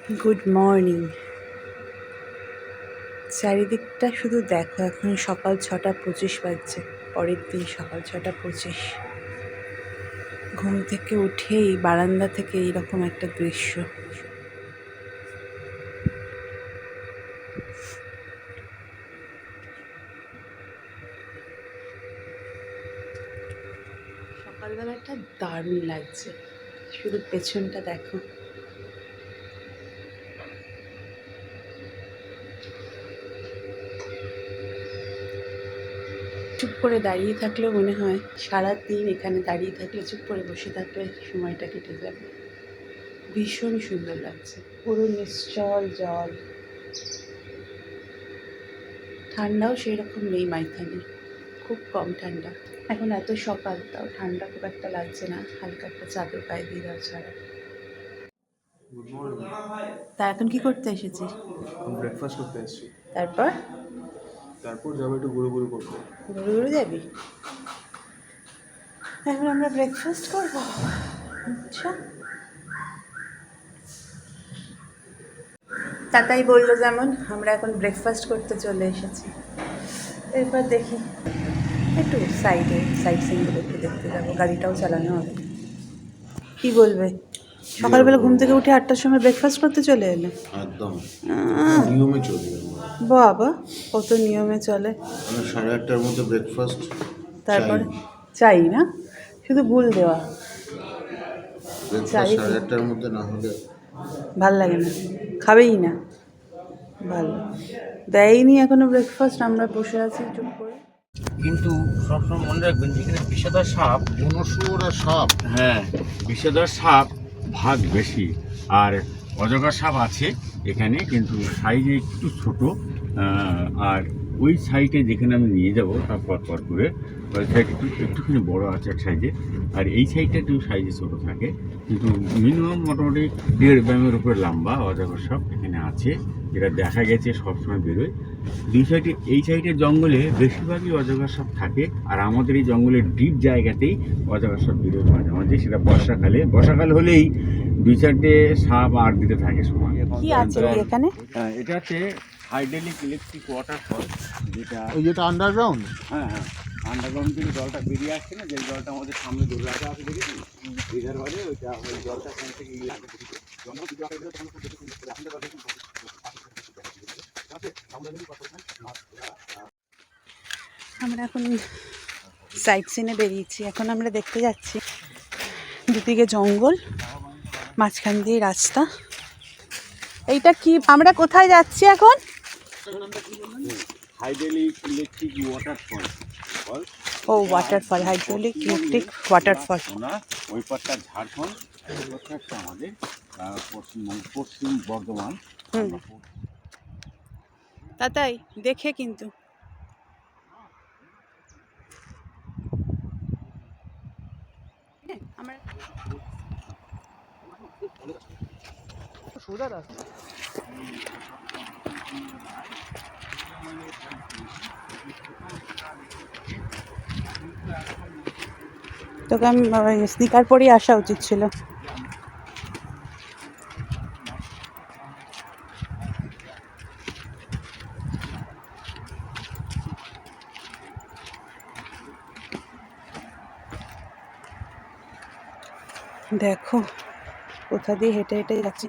Good morning. চারিদিকটা শুধু দেখো, এখন সকাল 6:25 বাজছে। পরের দিন সকাল 6:25। ঘুম থেকে উঠেই বারান্দা থেকে এইরকম একটা দৃশ্য। সকালবেলাটা দারুণ লাগছে, শুধু পেছনটা দেখো। চুপ করে দাঁড়িয়ে থাকলেও মনে হয় সারাদিন এখানে দাঁড়িয়ে থাকলে, চুপ করে বসে থাকলে সময়টা কেটে যাবে। ভীষণ সুন্দর লাগছে, পুরো নিশ্চল জল। ঠান্ডাও সেই রকম নেই মাইথানে, খুব কম ঠান্ডা। এখন এত সকাল, তাও ঠান্ডা খুব একটা লাগছে না, হালকা একটা চাদর গায়ে দিয়ে দেওয়া ছাড়া। তা এখন কি করতে এসেছিস? ব্রেকফাস্ট করতে এসেছি। তারপর তারপর যাবো একটু ঘুরু ঘুরু করতে। ঘুরে ঘুরে যাবি? এখন আমরা ব্রেকফাস্ট করবো। আচ্ছা, তাতাই বললো যেমন আমরা এখন ব্রেকফাস্ট করতে চলে এসেছি। এরপর দেখি একটু সাইড সিনগুলো একটু দেখতে যাবো, গাড়িটাও চালানো হবে। কি বলবে? সকালবেলা ঘুম থেকে উঠে 8টার সময় ব্রেকফাস্ট করতে চলে এলে? একদম নিয়মে চলি আমরা। বাবা, কত নিয়মে চলে। মানে 8:30টার মধ্যে ব্রেকফাস্ট, তারপরে চাই না, শুধু গুল দেওয়া। ব্রেকফাস্ট 8:30টার মধ্যে না হলে ভাল লাগে না, খাবেই না। ভালো দেয়নি এখনো ব্রেকফাস্ট, আমরা বসে আছি চুপ করে। কিন্তু সবসময় মনে রাখবেন, যেখানে বিষধর সাপ, মনসুর আর সাপ। হ্যাঁ, বিষধর সাপ ভাগ বেশি, আর অজগর সাপ আছে এখানে, কিন্তু সাইজে একটু ছোট। আর ওই সাইডে যেখানে আমি নিয়ে যাব তার পর করে ওই সাইড একটুখানি বড় আছে এক সাইজে, আর এই সাইডটা একটু সাইজে ছোটো থাকে। কিন্তু মিনিমাম মোটামুটি 1.5 গ্রামের উপরে লম্বা অজগর সাপ এখানে আছে, যেটা দেখা গেছে সবসময় বেরোয়। দুই সাইডে, এই সাইডের জঙ্গলে বেশিরভাগই অজগর সাপ থাকে, আর আমাদের এই জঙ্গলের ডিপ জায়গাতেই অজগর সাপ বেরোয় মাঝে মাঝে, সেটা বর্ষাকাল হলেই দুই সাইডে সাপ আর দিতে থাকে সময়। কি আছে এখানে? এটা হচ্ছে হাইড্রোলিক ইলেকট্রিক ওয়াটারফল, যেটা আন্ডারগ্রাউন্ড। হ্যাঁ হ্যাঁ, আন্ডারগ্রাউন্ড থেকে জলটা বেরিয়ে আসছে না, যে জলটা আমাদের সামনে দোলাটা আছে দেখেছি এধার বাড়ি, ওইটা ওই জলটা এখান থেকে আমরা এখন সাইড সিনে বেরিয়েছি। এখন আমরা দেখতে যাচ্ছি দুদিকে জঙ্গল, মাঝখান দিয়ে রাস্তা। এইটা কি, আমরা কোথায় যাচ্ছি এখন? Hydraulic electric waterfall. ও ওয়াটারফল, হাইড্রোলিক ইলেকট্রিক ওয়াটারফল। ওই পাটটা ঝাড়খণ্ড, ওই পাটটা হচ্ছে আমাদের পশ্চিম বর্ধমান। তাই দেখে কিন্তু তোকে আমি স্নিকার পরেই আসা উচিত ছিল। দেখো কোথা দিয়ে হেঁটে হেঁটে যাচ্ছি।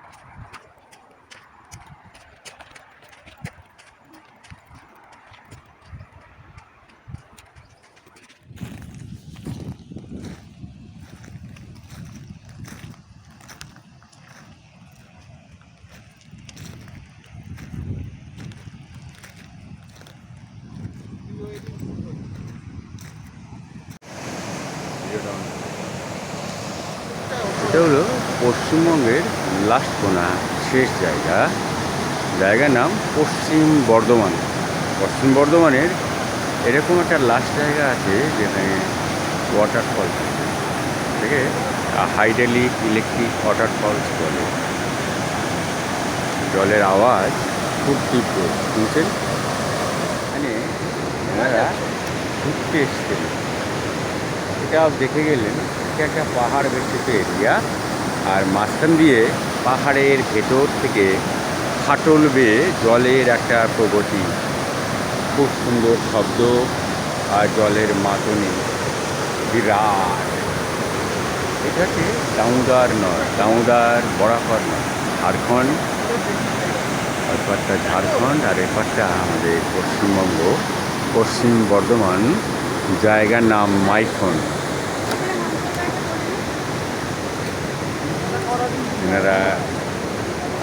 এটা হলো পশ্চিমবঙ্গের লাস্ট কোনা, শেষ জায়গার নাম পশ্চিম বর্ধমান। পশ্চিম বর্ধমানের এরকম একটা লাস্ট জায়গা আছে যেখানে ওয়াটারফল থাকে, থেকে হাইড্রোলিক ইলেকট্রিক ওয়াটারফলস বলে। জলের আওয়াজ খুব তীব্র, শুনছেন? মানে ওনারা ঘুরতে এসেছিল, এটা দেখে গেলেন। এটা একটা পাহাড় বেষ্টিত এরিয়া, আর মাঝখান দিয়ে পাহাড়ের ভেতর থেকে ফাটল বেয়ে জলের একটা প্রগতি, খুব সুন্দর শব্দ আর জলের মাতনে বিরাট। এটা হচ্ছে দামোদর নয়, দামোদর বরাকর নয়, ঝাড়খণ্ড। এপারটা ঝাড়খণ্ড আর এপারটা আমাদের পশ্চিমবঙ্গ, পশ্চিম বর্ধমান। জায়গার নাম মাইথন। এনারা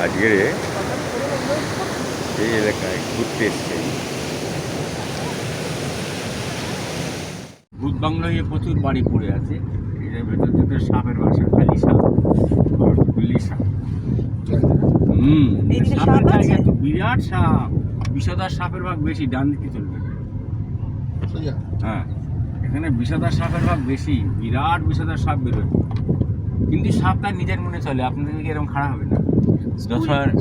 আজকে এই এলাকায় ঘুরতে এসছেন। ভূত বাংলায় প্রচুর বাড়ি পড়ে আছে। এটার ভেতর থেকে সাপের বাসা, খালি সাপ, গুল্লি সাপ। এইদিকে সাপের সাপ আছে? জায়গা তো বিরাট সাপ, বিষধর সাপের ভাগ বেশি। ডান দিকে চলবে। হ্যাঁ, এখানে বিষধর সাপের ভাগ বেশি, বিরাট বিষধর সাপ বেরোয়। কিন্তু সাপ তার নিজের মনে চলে, আপনাদের এরকম খারাপ হবে না।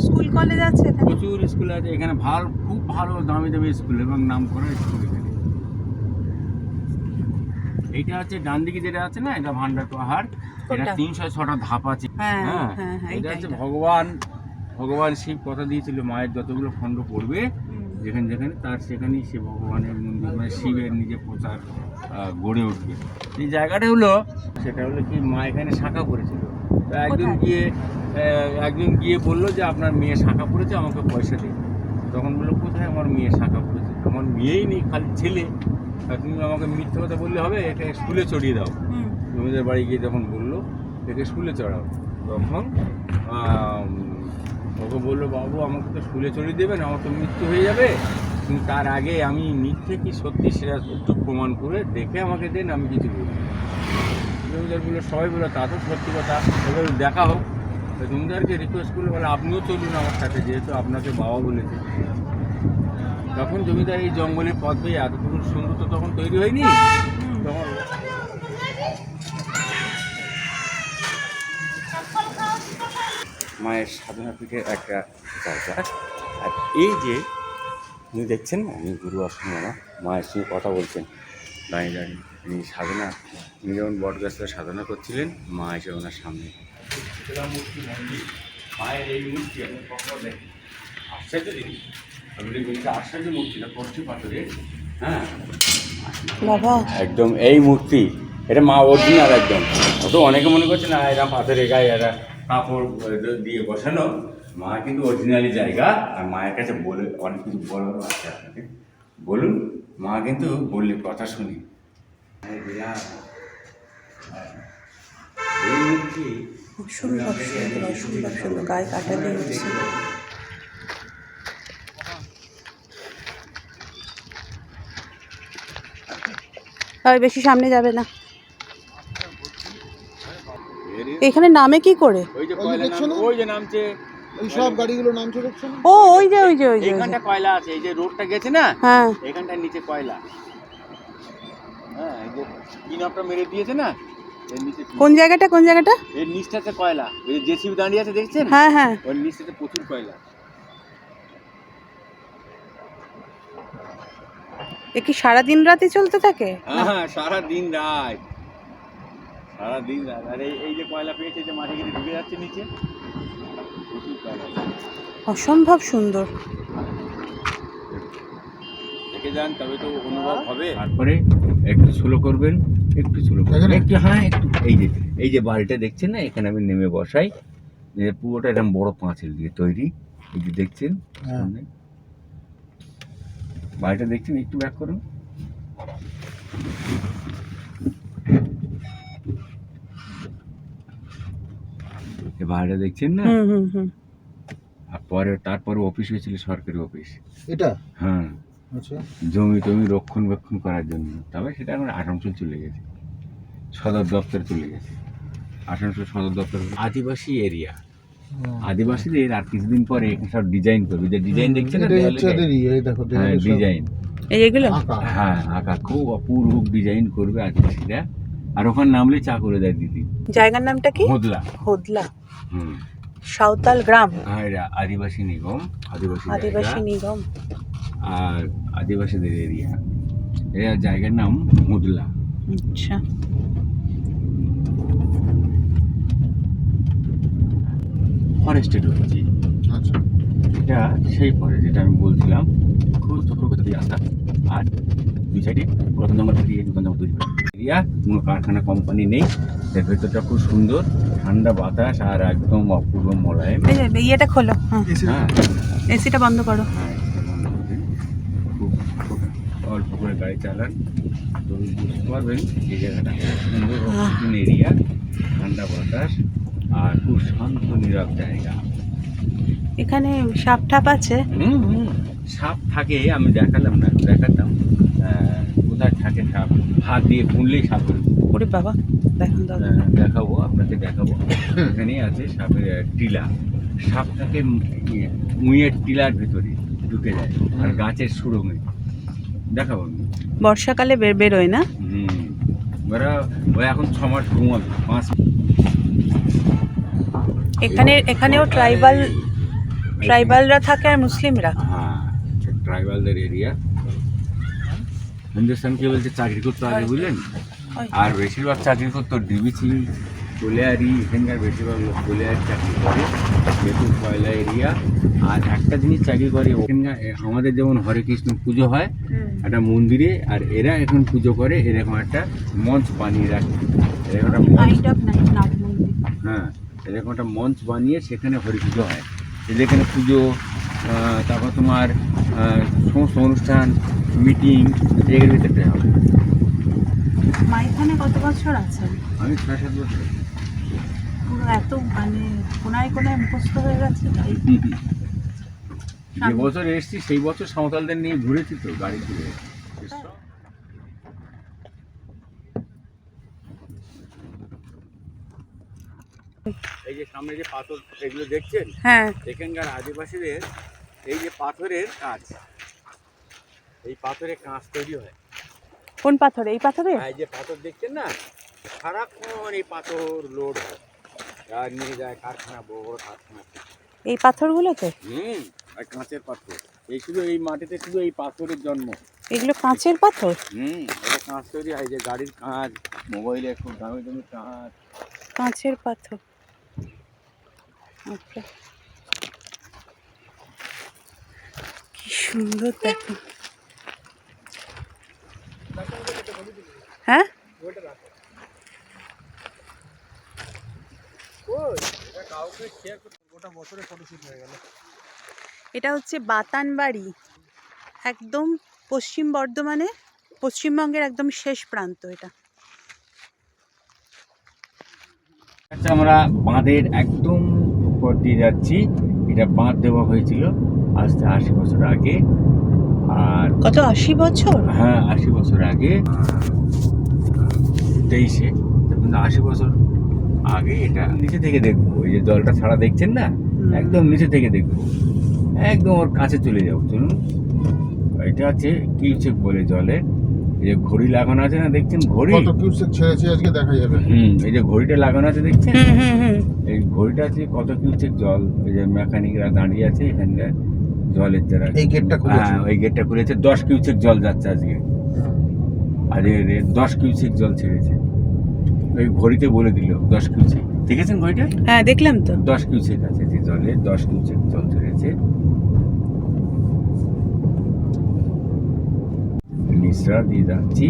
স্কুল কলেজ আছে এখানে? প্রচুর স্কুল আছে এখানে, খুব ভালো দামি দামি স্কুল এবং নাম করা স্কুল এখানে। এইটা হচ্ছে ডান দিকে যেটা আছে না, এটা ভান্ডার পাহাড়। এটা 306টা ধাপ আছে। হ্যাঁ, হ্যাঁ, হ্যাঁ, হ্যাঁ, এটা হচ্ছে এইটা। ভগবান শিব কথা দিয়েছিল, মায়ের যতগুলো খণ্ড পড়বে যেখানে যেখানে তার সেখানেই সে ভগবানের মন্দির, মানে শিবের নিজে প্রচার গড়ে উঠবে। এই জায়গাটা হলো, সেটা হলো কি, মা এখানে শাখা পড়েছিল। তো একজন গিয়ে বললো যে আপনার মেয়ে শাখা পড়েছে, আমাকে পয়সা দিন। তখন বললো কোথায় আমার মেয়ে শাখা পড়েছে, আমার মেয়েই নেই, খালি ছেলে। তুমি আমাকে মিথ্যে কথা বললে হবে, একে স্কুলে চড়িয়ে দাও। তোমাদের বাড়ি গিয়ে যখন বললো একে স্কুলে চড়াও, তখন ওকে বললো বাবু আমাকে তো স্কুলে চড়িয়ে দেবেন, আমার তো মৃত্যু হয়ে যাবে, কিন্তু তার আগে আমি মিথ্যে কি সত্যি সেটা একটু প্রমাণ করে দেখে আমাকে দেন, আমি কিছু বলি। জমিদার বললো, সবাই বললো তা তো সত্যি কথা, এবার দেখা হোক। জমিদারকে রিকোয়েস্ট করলে বলে আপনিও চলুন আমার সাথে, যেহেতু আপনাকে বাবা বলেছে। তখন জমিদার এই জঙ্গলের পথ পেয়ে এতটুকু সুন্দর তো তখন তৈরি হয়নি, তখন মায়ের সাধনা পীঠের একটা জায়গা। আর এই যে উনি দেখছেন না, উনি গুরু আসেন, মায়ের সঙ্গে কথা বলছেন দাঁড়িয়ে দাঁড়িয়ে। তিনি সাধনা, তিনি যেমন বট গাছটা সাধনা করছিলেন, মা এসে ওনার সামনে। মূর্তি মন্দির, মায়ের এই মূর্তি আপনি কখনো দেখেন, আশ্চর্য জিনিস। আপনি আশ্চর্য মূর্তিটা পশ্চিম পাথরের। হ্যাঁ বাবা, একদম এই মূর্তি, এটা মা অরিজিনাল একদম। তো অনেকে মনে করছে না এরা পাথরের গায়ে এরা কাপড় দিয়ে বসানো, মা কিন্তু অরিজিনালি জায়গা। আর মায়ের কাছে বলে অনেক কিছু বলারও আছে আপনাকে, বলুন। মা কিন্তু বললে কথা শুনি। এই মূর্তি অসম্ভব সুন্দর, অসম্ভব সুন্দর, গায়ে কাটা দিয়ে উঠছে। আর বেশি সামনে যাবে না। এখানে নামে কি করে? ওই যে কয়লা ওই যে নামছে, ওই সব গাড়িগুলো নামছে দেখছো না? ও ওই যে ওই যে ওই যে এইখানটা কয়লা আছে, এই যে রোডটা গেছে না, হ্যাঁ, এখানটার নিচে কয়লা। হ্যাঁ, এই যে কিনাপটা মেরে দিয়েছে না, এর নিচে কোন জায়গাটা, কোন জায়গাটা? এর নিচটাতে কয়লা, এই যে জেসিবি দাঁড়িয়ে আছে দেখছেন, হ্যাঁ হ্যাঁ, ওর নিচটাতে প্রচুর কয়লা। এ কি সারাদিন রাতে চলতে থাকে? হ্যাঁ, সারা দিন রাত, সারা দিন রাত। আর এই যে কয়লা পেয়েছে, যে মাটি কেটে ঢুকে যাচ্ছে নিচে, প্রচুর কয়লা। অসম্ভব সুন্দর। দেখে যান, তবে তো অনুভব হবে। তারপরে একটু স্লো করবেন, একটু স্লো করবেন, একটু, হ্যাঁ একটু। এই যে বাড়িটা দেখছেন না, এখানে আমি নেমে বসাই। পুরোটা এরকম বড় পাঁচিল দিয়ে তৈরি, এই যে দেখছেন সামনে বাড়িটা দেখছেন, একটু ব্যাক করুন। এই বাড়িটা দেখছেন না, আর তারপরে অফিস হয়েছিল, সরকারি অফিস এটা। হ্যাঁ, আচ্ছা, জমি রক্ষণ করার জন্য। তবে সেটা এখন আসানসোল চলে গেছে, সদর দপ্তর চলে গেছে। আসানসোল সদর দপ্তর আদিবাসী এরিয়া। আদিবাসীদের আর কিছুদিন পরে এখানে সব ডিজাইন করবে, যে ডিজাইন দেখছেন না, হ্যাঁ ডিজাইন, এইগুলো হ্যাঁ আঁকা, খুব অপূর্ব ডিজাইন করবে আদিবাসীরা। আর ওখানে নামলে চা করে দেয় দিদি। জায়গার নামটা কি? হোদলা। হোদলা, সাঁওতাল গ্রাম। হ্যাঁ, এটা আদিবাসী নিগম, আদিবাসী নিগম আর আদিবাসীদের এরিয়া। এর জায়গার নাম হোদলা। আচ্ছা, ফরেস্টে ঢুকছি। আচ্ছা। এটা সেই ফরেস্ট যেটা আমি বলছিলাম, খুব ছোট গতি রাস্তা, আর দুই সাইডে পুরাতন জঙ্গল দিয়ে নতুন জঙ্গল তৈরি করা এরিয়া, কোনো কারখানা কোম্পানি নেই। এর ভেতরটা খুব সুন্দর, ঠান্ডা বাতাস আর একদম অপূর্ব মোলায়েম। এই যে ইয়েটা খোলো, হ্যাঁ হ্যাঁ এসিটা বন্ধ করো। হ্যাঁ, এটা বন্ধ করে দিন। খুব অল্প করে গাড়ি চালান, তো বুঝতে পারবেন এই জায়গাটা খুব সুন্দর অক্সিজেন এরিয়া, ঠান্ডা বাতাস আর খুব শান্ত নীরব জায়গা। এখানে সাপ ঠাপ আছে? সাপ থাকে, আমি দেখালাম না, দেখাতাম। কোথায় থাকে সাপ, হাত দিয়ে পুনলেই সাপ বেরোবে। ওরে বাবা, দেখুন দাদা। দেখাবো, আপনাকে দেখাবো। এখানেই আছে সাপের টিলা। সাপ থাকে মুইয়ের টিলার ভেতরে ঢুকে যায়, আর গাছের সুড়ঙ্গে। দেখাবো আমি। বর্ষাকালে বেরোয় না? ওরা ওই এখন 6 মাস ঘুমাবে, 5 এখানেও ট্রাইবালরা থাকে আর মুসলিমরা। হ্যাঁ, ট্রাইবালদের এরিয়া। হিন্দুস্তান কে বলছে চাকরি করতে আগে, বুঝলেন? আর বেশিরভাগ চাকরি করতো ডিবিসি, কোলিয়ারি, এখানকার বেশিরভাগ লোক কোলিয়ারি চাকরি করে, যেহেতু কয়লা এরিয়া। আর একটা জিনিস চাকরি করে ওখানকার, আমাদের যেমন হরে কৃষ্ণ পুজো হয় একটা মন্দিরে, আর এরা এখন পুজো করে এরকম একটা মঞ্চ বানিয়ে রাখে। এরকম একটা হ্যাঁ, এরকম একটা মঞ্চ বানিয়ে সেখানে হরি পুজো হয়। যেখানে পুজো, তারপর তোমার সমস্ত অনুষ্ঠান, মিটিং, এর ভিতরে হবে। মা এখানে কত বছর আছেন? আমি 6-7 বছর। পুরো এত মানে কোনায় কোনায় মুখস্থ হয়ে গেছে তাই। যে বছর এসেছি সেই বছর সাঁওতালদের নিয়ে ঘুরেছি তো গাড়ি করে। এই যে সামনে যে পাথর এগুলো দেখছেন, হ্যাঁ, এখানকার আদিবাসীদের এই যে পাথরের কাজ, এই পাথরের কাঁচ তৈরি হয়। কোন পাথরে? এই পাথরে? এই যে পাথর দেখছেন না, সারাক্ষণ এই পাথর লোড হয় আর নিয়ে যায় কারখানা, বড় বড় কারখানা। এই পাথরগুলোতে? আর কাঁচের পাথর, এই শুধু এই মাটিতে শুধু এই পাথরের জন্ম। এগুলো কাঁচের পাথর? এটা কাঁচ তৈরি হয়, যে গাড়ির কাঁচ, মোবাইলের খুব দামি দামি কাঁচ। কাঁচের পাথর, আচ্ছা। কি সুন্দর দেখো। হ্যাঁ, এটা হচ্ছে বাতানবাড়ি, একদম পশ্চিম বর্ধমানে, পশ্চিমবঙ্গের একদম শেষ প্রান্ত এটা। আচ্ছা, আমরা বাঁধের একদম উপর দিয়ে যাচ্ছি। এটা বাঁধ দেওয়া হয়েছিল আজ থেকে 80 বছর আগে। আর কত, 80 বছর? হ্যাঁ, 80 বছর আগে, 23-এ। দেখুন 80 বছর আগে এটা নিচে থেকে দেখবো। এই যে জলটা ছাড়া দেখছেন না, একদম নিচে থেকে দেখবো, একদম ওর কাছে চলে যাবো। চলুন, এটা আছে কিউচেক বলে জলে। এই যে ঘড়ি লাগানো আছে না, দেখছেন ঘড়ি? কত কিউসেক ছেড়েছে আজকে দেখা যাবে। এই যে ঘড়িটা লাগানো আছে দেখছেন, এই ঘড়িটা আছে কত কিউচেক জল। এই যে মেকানিকরা দাঁড়িয়ে আছে এখানকার জলের যারা, এই গেটটা খুলেছে। হ্যাঁ, ওই গেটটা খুলেছে। 10 কিউচেক জল যাচ্ছে আজকে, আর 10 কিউচেক জল ছেড়েছে। ওই ঘড়িতে বলে দিল 10 কিউচেক। দেখেছেন ঘড়িটা? হ্যাঁ, দেখলাম তো। 10 কিউচেক আছে যে জলে, 10 কিউচেক জল ছেড়েছে। নিচরা দিয়ে যাচ্ছি,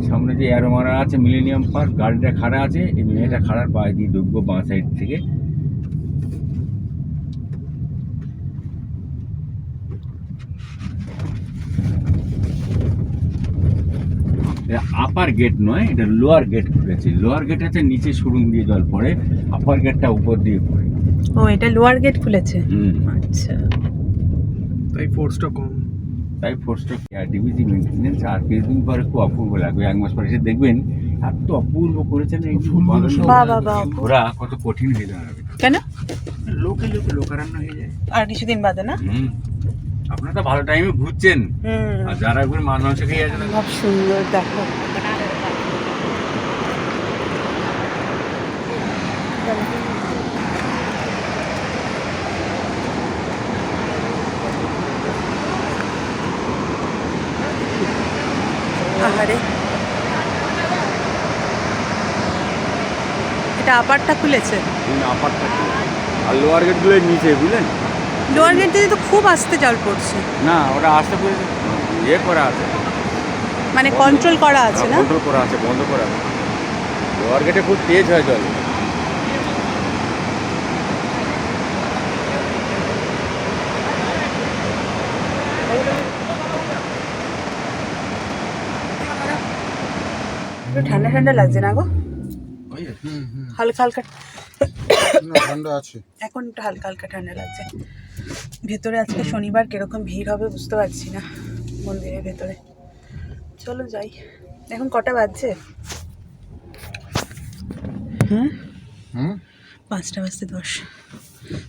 সামনে যে অ্যারো মারা আছে মিলেনিয়াম পার্ক, গাড়িটা খাড়া আছে, এই মেয়েটা খাড়ার পায়ে দিয়ে ঢুকবো বাঁ সাইড থেকে। এটা আপার গেট নয়, এটা লোয়ার গেট খুলেছে। লোয়ার গেট আছে নিচে সুড়ুং দিয়ে জল পড়ে, আপার গেটটা উপর দিয়ে পড়ে। ও, এটা লোয়ার গেট খুলেছে। আচ্ছা, তাই ফোর্সটা কম। তাই ফোর্সটা ডিবিসি মেনটেন্যান্স। আর কিছুদিন পরে খুব অপূর্ব লাগবে, 1 মাস পরে এসে দেখবেন এত অপূর্ব করেছেন। এই ঘোরা কত কঠিন হয়ে দাঁড়াবে। কেন? লোকে লোকারণ্য হয়ে যায় আর কিছুদিন বাদে না? আপনারা তো ভালো টাইমে ঘুরছেন, আর যারা ঘুরে মাছ খেয়ে যাচ্ছে। খুব সুন্দর দেখো। আহারে, এটা আপারটা খুলেছে। আপারটা আর লোয়ার গেটগুলোর নিচে বুঝলেন। লোয়ার গেট দিয়ে তো খুব আস্তে জল পড়ছে, না ওটা আস্তে করে ইয়ে করা আছে, মানে কন্ট্রোল করা আছে না? কন্ট্রোল করা আছে, বন্ধ করা আছে। লোয়ার গেটে খুব তেজ হয় জল। একটু ঠান্ডা ঠান্ডা লাগছে না গো? হালকা হালকা না ঠান্ডা আছে। এখন একটু হালকা হালকা ঠান্ডা লাগছে। ভেতরে আজকে শনিবার কিরকম ভিড় হবে বুঝতে পারছি না মন্দিরের ভেতরে। চলো যাই। এখন কটা বাজছে? হ্যাঁ, 5:10।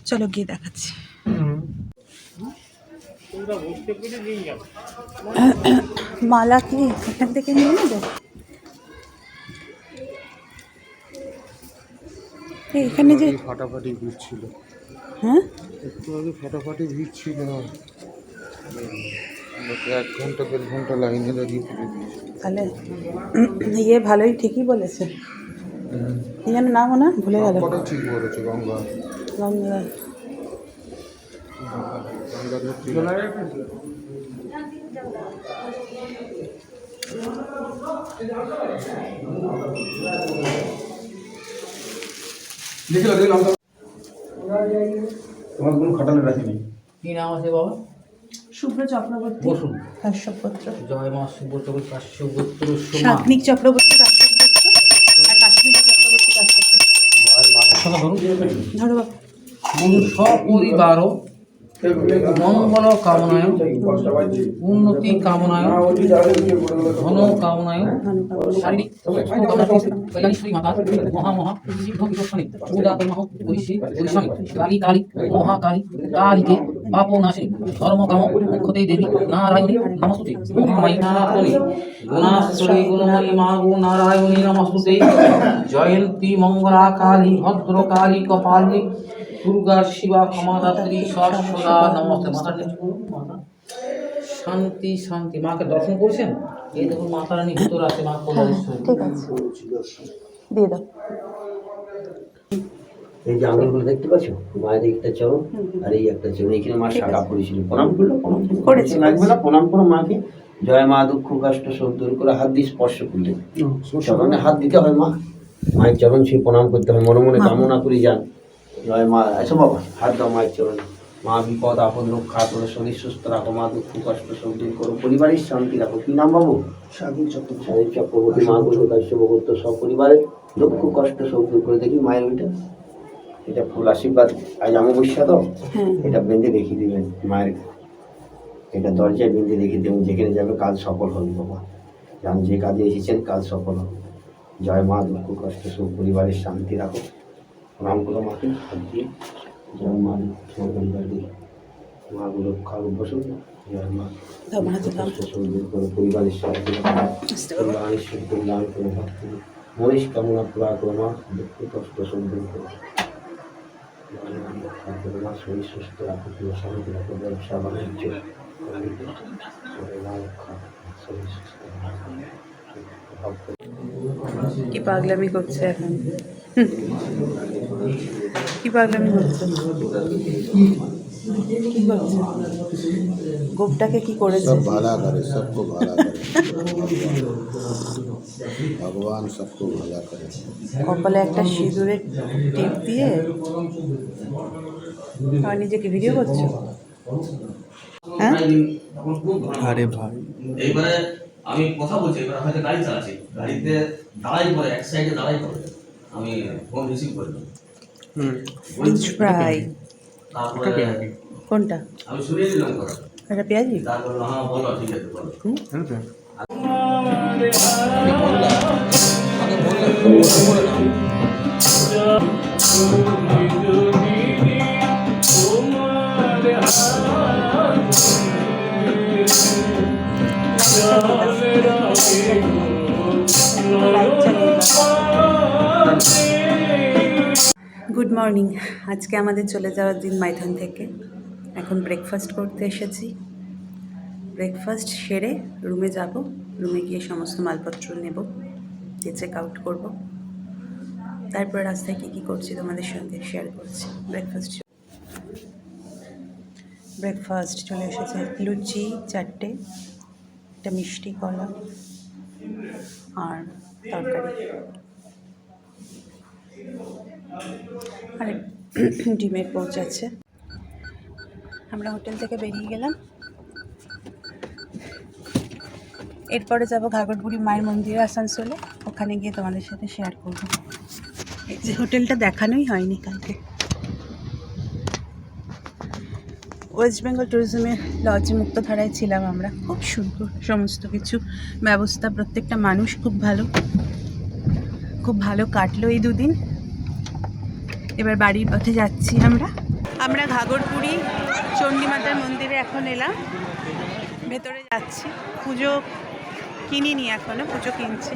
চলো গিয়ে দেখাচ্ছি। মালা কি এখান থেকে নিয়ে নেবো? এখানে যে ফাটাফাটি ভিড় ছিল, হ্যাঁ একটু আগে ফাটাফাটি ভিড় ছিল, লোকে 1 ঘন্টা 1.5 ঘন্টা লাইনে দাঁড়িয়ে পুজো দিয়েছে। তাহলে ইয়ে ভালোই, ঠিকই বলেছে। কি যেন নাম না, ভুলে গেল। কটা ঠিক বলেছে, গঙ্গা গঙ্গা। তোমার কোনো খাটালের রাখি নেই। কি নাম আছে বাবা? শুভ্র চক্রবর্তী। বসুন। কাশ্যপত্র। জয় মা শুভ চক্রবর্তী কাশ্যপত্র সোমা। শাগ্নিক চক্রবর্তী কাশ্যপত্র আর কাশ্মীরি চক্রবর্তী কাশ্যপত্র। জয় মা কথা ধরুন। ধরো বাবা। সপরিবার মঙ্গল কামনায়, উন্নতি কামনায়, ধন কামনায়, শারীরিক কল্যাণেশ্বরী মাতা মহা সিদ্ধ বিশ্বনী পূজা কর্মহ পরিষে পরিশ্রমী কালী কালী মহাকালী কালীকে পাপ নাশে ধর্ম কাম মুখ্যতে দেবী নারায়ণী নমস্তুতে মহামায়ী নারায়ণী গুণাশ্রয়ী গুণময়ী মা গো নারায়ণী নমস্তুতে জয়ন্তী মঙ্গলা কালী ভদ্র কালী কপালিনী দুর্গা শিবা ক্ষমাদাত্রী সরস্বতা নমস্তে। মাতার মাতা শান্তি শান্তি। মাকে দর্শন করেছেন? এই দেখুন মাতা রানী ভিতর আছে, মা কল্যাণেশ্বরী। ঠিক আছে, দিয়ে দাও। এই যে আঙুলগুলো দেখতে পাচ্ছ, মায়ের একটা চরণ আর এই একটা চরণ, এখানে মা শাখা পড়েছিল। প্রণাম করলো, প্রণাম করেছি, লাগবে না, প্রণাম করো মাকে। জয় মা দুঃখ কষ্ট সব দূর করে হাত দিয়ে স্পর্শ করলে চরণে হাত দিতে হয়। মা মায়ের চরণ ছুঁয়ে প্রণাম করতে হয়, মনে মনে কামনা করে যান। জয় মা। এসো বাবা, হাত দাও মায়ের চরণে। মা বিপদ আপদ রক্ষা করো, শরীর সুস্থ রাখো, মা দুঃখ কষ্ট সব দূর করো, পরিবারের শান্তি রাখো। কি নাম বাবু? সাগর চক্রবর্তী। মা গুরু কাশ্যপত্র সব পরিবারের দুঃখ কষ্ট সব দূর করে। দেখি মায়ের ওইটা, এটা ফুল আশীর্বাদ। আজ অমাবস্যা তো, এটা বেঁধে দেখিয়ে দিবেন মায়ের, এটা দরজায় বেঁধে দেখিয়ে দেবেন। যেখানে যাবে কাজ সফল হবে বাবা। যান যে কাজে এসেছেন কাজ সফল হবে। জয় মা দুঃখ কষ্ট সব পরিবারের শান্তি রাখো। প্রণাম করো মাকে হাত দিয়ে। জয় মা পরিবার দিয়ে মাগুলো খাওয়া বসুন। জয় মা কষ্ট সব দূর করো, পরিবারের শান্তি রাখো, কল্যাণেশ্বর কল্যাণ করো, মনীষ কামনা পুরা করো, মা দুঃখ কষ্ট সব দূর করো। মা শরীর সুস্থ রাখো, প্রিয় শান্তি রাখো, ব্যবসা বাণিজ্য শরীর সুস্থ রাখো। কি পাগলামি করছে এখন? কি পাগলামি করছে? কি করছে? গোপটাকে কি করেছে? सब भला करे, सबको भला करे, भगवान सबको भला करे। কপালে একটা সিঁদুরের টিপ দিয়ে আর নিজেকে ভিডিও করছো? হ্যাঁ, আরে ভাই, এইবারে আমি কথা বলছি, এবার হয়তো গাড়ি চালাচ্ছি, গাড়িতে দাঁড়াই পরে এক সাইডে দাঁড়াই পরে আমি ফোন রিসিভ করলাম। ফ্রাই তারপরে কোনটা? আমি শুনিয়ে দিলাম কথা, এটা পেঁয়াজি? তারপরে হ্যাঁ বলো ঠিক আছে বলো। Good morning. আজকে আমাদের চলে যাওয়ার দিন মাইথন থেকে। এখন ব্রেকফাস্ট করতে এসেছি। ব্রেকফাস্ট সেরে রুমে যাব, রুমে গিয়ে সমস্ত মালপত্র নেব, দিয়ে চেক আউট করবো। তারপরে রাস্তায় কী করছি তোমাদের সঙ্গে শেয়ার করছি। ব্রেকফাস্ট চলে এসেছে, লুচি 4টে, একটা মিষ্টি কলা আর তরকারি আর ডিমের পোচ আছে। আমরা হোটেল থেকে বেরিয়ে গেলাম, এরপরে যাব ঘাগরবুড়ি মায়ের মন্দিরে আসানসোলে, ওখানে গিয়ে তোমাদের সাথে শেয়ার করব। এই যে হোটেলটা দেখানোই হয়নি কালকে, ওয়েস্ট বেঙ্গল ট্যুরিজমের লজে মুক্তধারায় ছিলাম আমরা। খুব সুন্দর সমস্ত কিছু ব্যবস্থা, প্রত্যেকটা মানুষ খুব ভালো কাটলো এই দুদিন। এবার বাড়ির পথে যাচ্ছি আমরা ঘাগরবুড়ি চণ্ডীমাতার মন্দিরে এখন এলাম, ভেতরে যাচ্ছি। পুজো কিনিনি এখনো, পুজো কিনছি।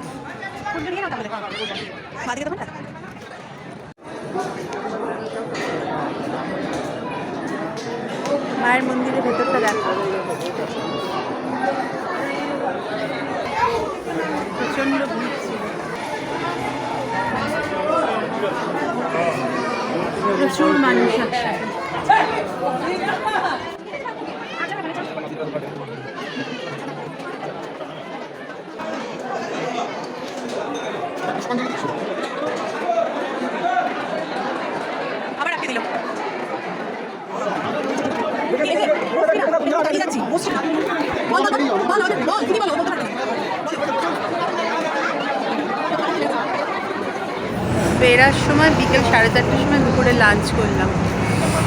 মায়ের মন্দিরের ভেতরটা দেখো, প্রচণ্ড ভিড় ছিল, প্রচুর মানুষ একসাথে। আবার আটকে দিল। ফেরার সময় বিকেল 4:30টার সময় দুপুরে লাঞ্চ করলাম।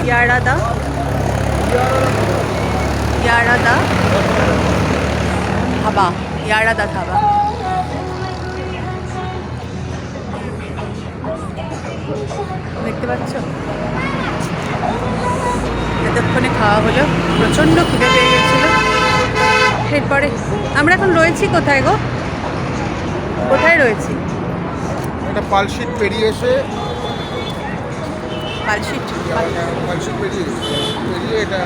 ইয়ারাদা ধাবা। দেখতে পাচ্ছ, এতক্ষণে খাওয়া হলো, প্রচণ্ড খিদে পেয়ে গেছিলো। এরপরে আমরা এখন রয়েছি কোথায় গো? কোথায় রয়েছি? এটা পালশিট পেরিয়ে এসে পালশিট পেরিয়ে এটা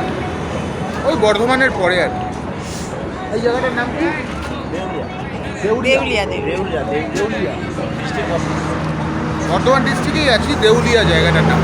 ওই বর্ধমানের পরে আর কি। এই জায়গাটার নাম কি? দেউলিয়া। বর্ধমান ডিস্ট্রিক্টেই আছি, দেউলিয়া জায়গাটার নাম।